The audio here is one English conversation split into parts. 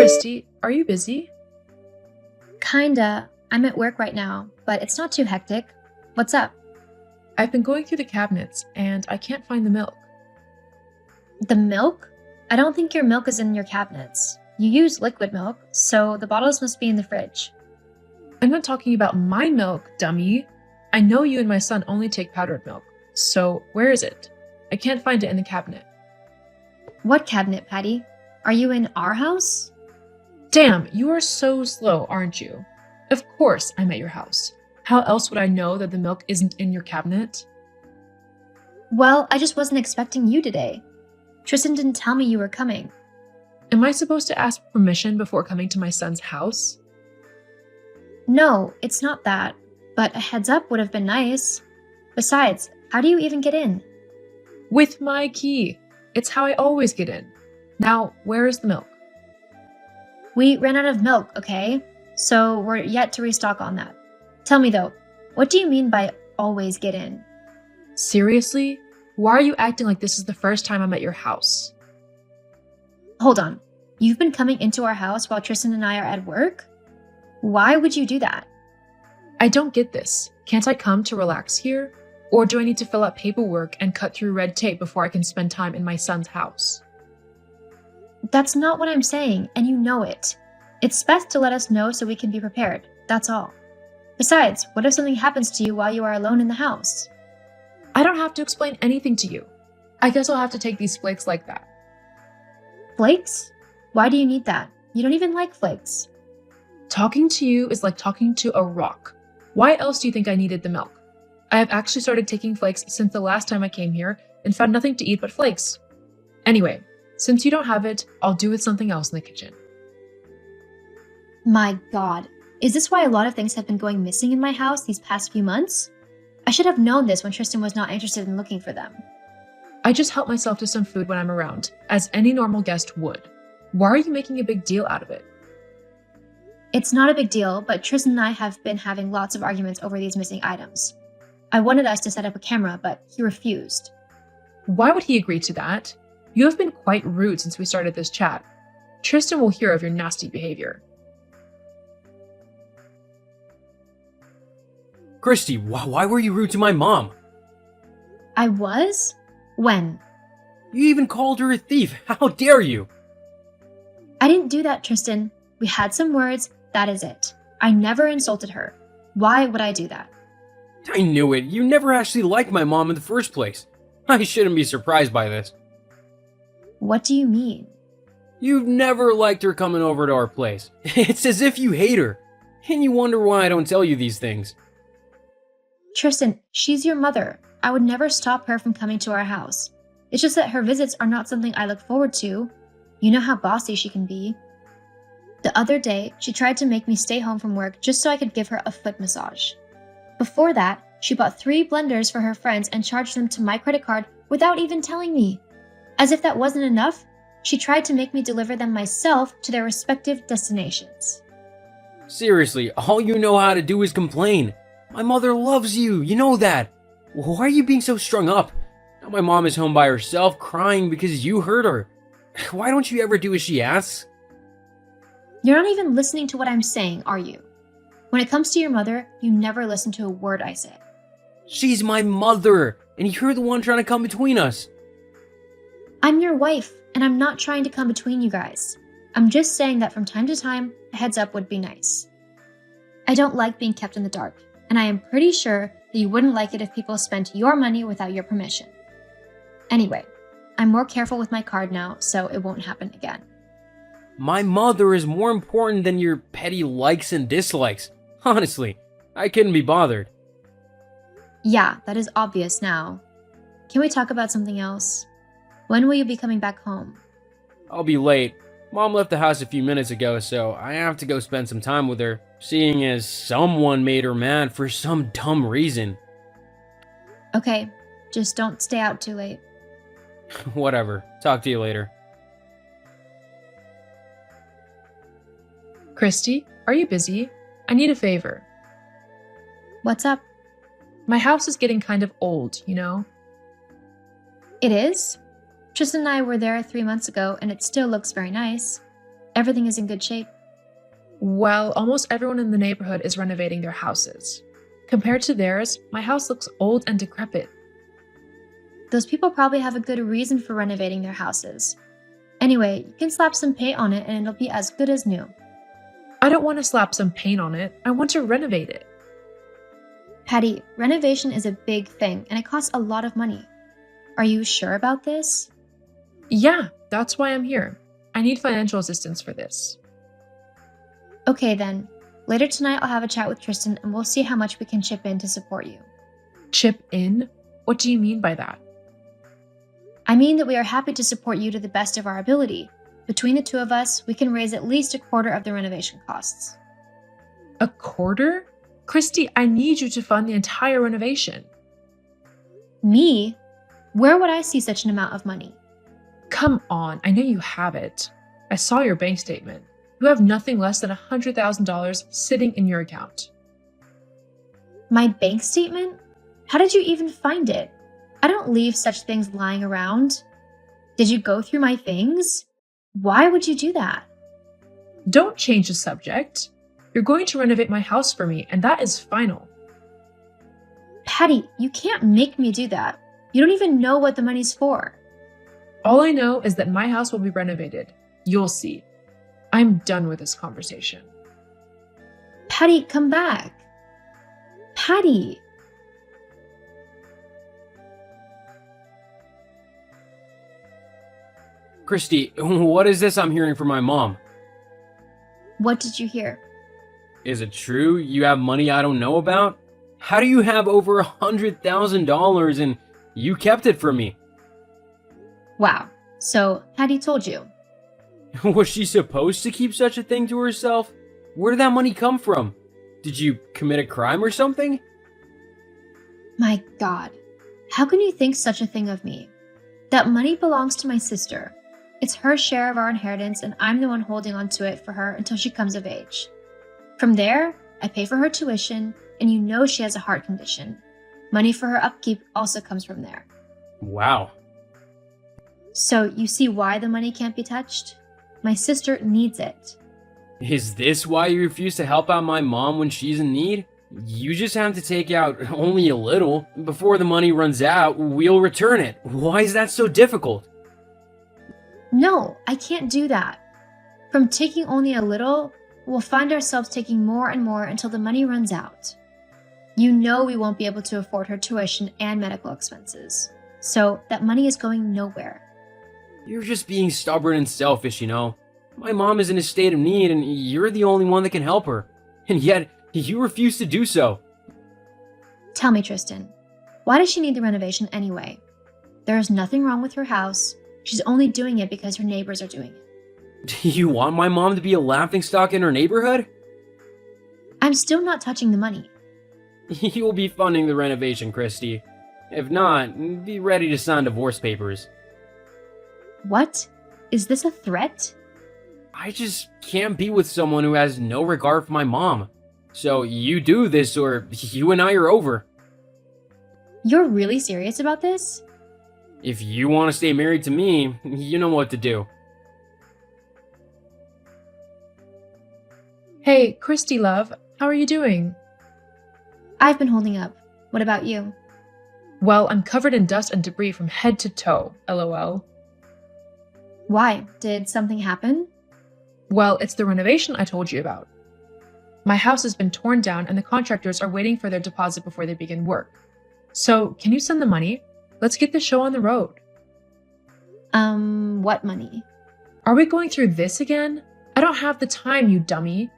Christy, are you busy? Kinda. I'm at work right now, but it's not too hectic. What's up? I've been going through the cabinets and I can't find the milk. The milk? I don't think your milk is in your cabinets. You use liquid milk, so the bottles must be in the fridge. I'm not talking about my milk, dummy. I know you and my son only take powdered milk. So where is it? I can't find it in the cabinet. What cabinet, Patty? Are you in our house? Damn, you are so slow, aren't you? Of course I'm at your house. How else would I know that the milk isn't in your cabinet? Well, I just wasn't expecting you today. Tristan didn't tell me you were coming. Am I supposed to ask permission before coming to my son's house? No, it's not that, but a heads up would have been nice. Besides, how do you even get in? With my key. It's how I always get in. Now, where is the milk? We ran out of milk, okay? So we're yet to restock on that. Tell me though, what do you mean by always get in? Seriously? Why are you acting like this is the first time I'm at your house? Hold on. You've been coming into our house while Tristan and I are at work? Why would you do that? I don't get this. Can't I come to relax here? Or do I need to fill out paperwork and cut through red tape before I can spend time in my son's house? That's not what I'm saying, and you know it. It's best to let us know so we can be prepared, that's all. Besides, what if something happens to you while you are alone in the house? I don't have to explain anything to you. I guess I'll have to take these flakes like that. Flakes? Why do you need that? You don't even like flakes. Talking to you is like talking to a rock. Why else do you think I needed the milk? I have actually started taking flakes since the last time I came here and found nothing to eat but flakes. Anyway, since you don't have it, I'll do with something else in the kitchen. My God, is this why a lot of things have been going missing in my house these past few months? I should have known this when Tristan was not interested in looking for them. I just help myself to some food when I'm around, as any normal guest would. Why are you making a big deal out of it? It's not a big deal, but Tristan and I have been having lots of arguments over these missing items. I wanted us to set up a camera, but he refused. Why would he agree to that? You have been quite rude since we started this chat. Tristan will hear of your nasty behavior. Christy, why were you rude to my mom? I was? When? You even called her a thief. How dare you? I didn't do that, Tristan. We had some words, that is it. I never insulted her. Why would I do that? I knew it. You never actually liked my mom in the first place. I shouldn't be surprised by this. What do you mean? You've never liked her coming over to our place. It's as if you hate her. And you wonder why I don't tell you these things. Tristan, she's your mother. I would never stop her from coming to our house. It's just that her visits are not something I look forward to. You know how bossy she can be. The other day, she tried to make me stay home from work just so I could give her a foot massage. Before that, she bought 3 blenders for her friends and charged them to my credit card without even telling me. As if that wasn't enough, she tried to make me deliver them myself to their respective destinations. Seriously, all you know how to do is complain. My mother loves you, you know that. Why are you being so strung up? Now my mom is home by herself crying because you hurt her. Why don't you ever do as she asks? You're not even listening to what I'm saying, are you? When it comes to your mother, you never listen to a word I say. She's my mother, and you're the one trying to come between us. I'm your wife, and I'm not trying to come between you guys. I'm just saying that from time to time, a heads up would be nice. I don't like being kept in the dark, and I am pretty sure that you wouldn't like it if people spent your money without your permission. Anyway, I'm more careful with my card now, so it won't happen again. My mother is more important than your petty likes and dislikes. Honestly, I couldn't be bothered. Yeah, that is obvious now. Can we talk about something else? When will you be coming back home? I'll be late. Mom left the house a few minutes ago, so I have to go spend some time with her, seeing as someone made her mad for some dumb reason. Okay, just don't stay out too late. Whatever. Talk to you later. Christy, are you busy? I need a favor. What's up? My house is getting kind of old, you know? It is? Tristan and I were there 3 months ago, and it still looks very nice. Everything is in good shape. Well, almost everyone in the neighborhood is renovating their houses. Compared to theirs, my house looks old and decrepit. Those people probably have a good reason for renovating their houses. Anyway, you can slap some paint on it and it'll be as good as new. I don't want to slap some paint on it. I want to renovate it. Patty, renovation is a big thing and it costs a lot of money. Are you sure about this? Yeah, that's why I'm here. I need financial assistance for this. Okay then. Later tonight I'll have a chat with Tristan and we'll see how much we can chip in to support you. Chip in? What do you mean by that? I mean that we are happy to support you to the best of our ability. Between the two of us, we can raise at least a quarter of the renovation costs. A quarter? Christy, I need you to fund the entire renovation. Me? Where would I see such an amount of money? Come on, I know you have it. I saw your bank statement. You have nothing less than $100,000 sitting in your account. My bank statement? How did you even find it? I don't leave such things lying around. Did you go through my things? Why would you do that? Don't change the subject. You're going to renovate my house for me, and that is final. Patty, you can't make me do that. You don't even know what the money's for. All I know is that my house will be renovated. You'll see. I'm done with this conversation. Patty, come back. Patty. Christy, what is this I'm hearing from my mom? What did you hear? Is it true you have money I don't know about? How do you have over $100,000 and you kept it from me? Wow. So, Patty told you. Was she supposed to keep such a thing to herself? Where did that money come from? Did you commit a crime or something? My God. How can you think such a thing of me? That money belongs to my sister. It's her share of our inheritance and I'm the one holding on to it for her until she comes of age. From there, I pay for her tuition, and you know she has a heart condition. Money for her upkeep also comes from there. Wow. So you see why the money can't be touched? My sister needs it. Is this why you refuse to help out my mom when she's in need? You just have to take out only a little. Before the money runs out, we'll return it. Why is that so difficult? No, I can't do that. From taking only a little, we'll find ourselves taking more and more until the money runs out. You know we won't be able to afford her tuition and medical expenses. So that money is going nowhere. You're just being stubborn and selfish, you know. My mom is in a state of need and you're the only one that can help her. And yet, you refuse to do so. Tell me, Tristan, why does she need the renovation anyway? There is nothing wrong with her house. She's only doing it because her neighbors are doing it. Do you want my mom to be a laughingstock in her neighborhood? I'm still not touching the money. You'll be funding the renovation, Christy. If not, be ready to sign divorce papers. What? Is this a threat? I just can't be with someone who has no regard for my mom. So you do this or you and I are over. You're really serious about this? If you want to stay married to me, you know what to do. Hey, Christy love, how are you doing? I've been holding up. What about you? Well, I'm covered in dust and debris from head to toe, lol. Why? Did something happen? Well, it's the renovation I told you about. My house has been torn down and the contractors are waiting for their deposit before they begin work. So, can you send the money? Let's get the show on the road. What money? Are we going through this again? I don't have the time, you dummy.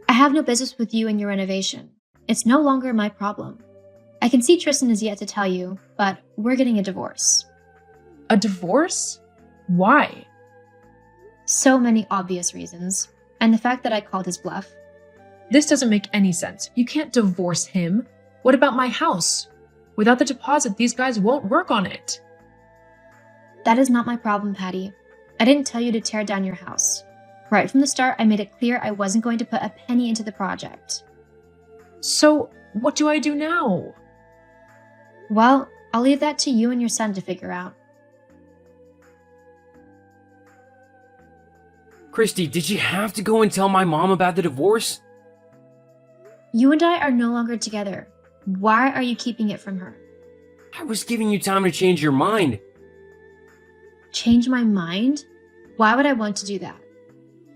I have no business with you and your renovation. It's no longer my problem. I can see Tristan is yet to tell you, but we're getting a divorce. A divorce? Why? So many obvious reasons. And the fact that I called his bluff. This doesn't make any sense. You can't divorce him. What about my house? Without the deposit, these guys won't work on it. That is not my problem, Patty. I didn't tell you to tear down your house. Right from the start, I made it clear I wasn't going to put a penny into the project. So, what do I do now? Well, I'll leave that to you and your son to figure out. Christy, did you have to go and tell my mom about the divorce? You and I are no longer together. Why are you keeping it from her? I was giving you time to change your mind. Change my mind? Why would I want to do that?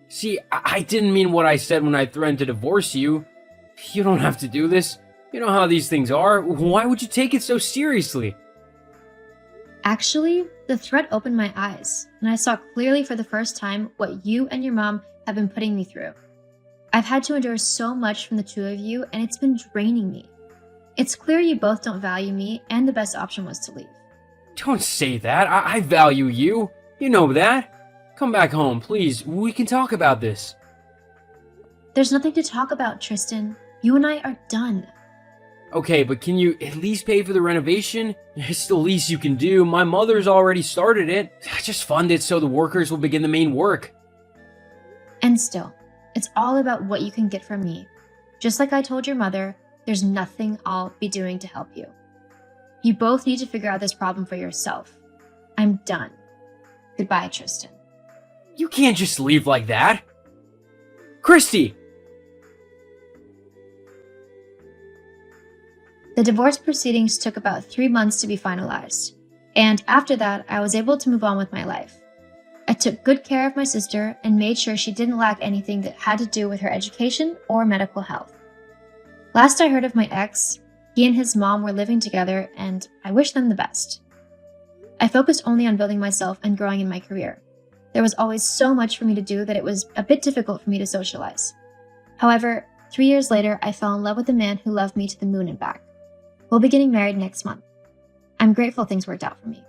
See, I didn't mean what I said when I threatened to divorce you. You don't have to do this. You know how these things are. Why would you take it so seriously? Actually, the threat opened my eyes, and I saw clearly for the first time what you and your mom have been putting me through. I've had to endure so much from the two of you, and it's been draining me. It's clear you both don't value me, and the best option was to leave. Don't say that. I value you. You know that. Come back home, please. We can talk about this. There's nothing to talk about, Tristan. You and I are done. Okay, but can you at least pay for the renovation? It's the least you can do. My mother's already started it. Just fund it so the workers will begin the main work. And still, it's all about what you can get from me. Just like I told your mother, there's nothing I'll be doing to help you. You both need to figure out this problem for yourself. I'm done. Goodbye, Tristan. You can't just leave like that. Christy! The divorce proceedings took about 3 months to be finalized, and after that, I was able to move on with my life. I took good care of my sister and made sure she didn't lack anything that had to do with her education or medical health. Last I heard of my ex, he and his mom were living together, and I wish them the best. I focused only on building myself and growing in my career. There was always so much for me to do that it was a bit difficult for me to socialize. However, 3 years later, I fell in love with a man who loved me to the moon and back. We'll be getting married next month. I'm grateful things worked out for me.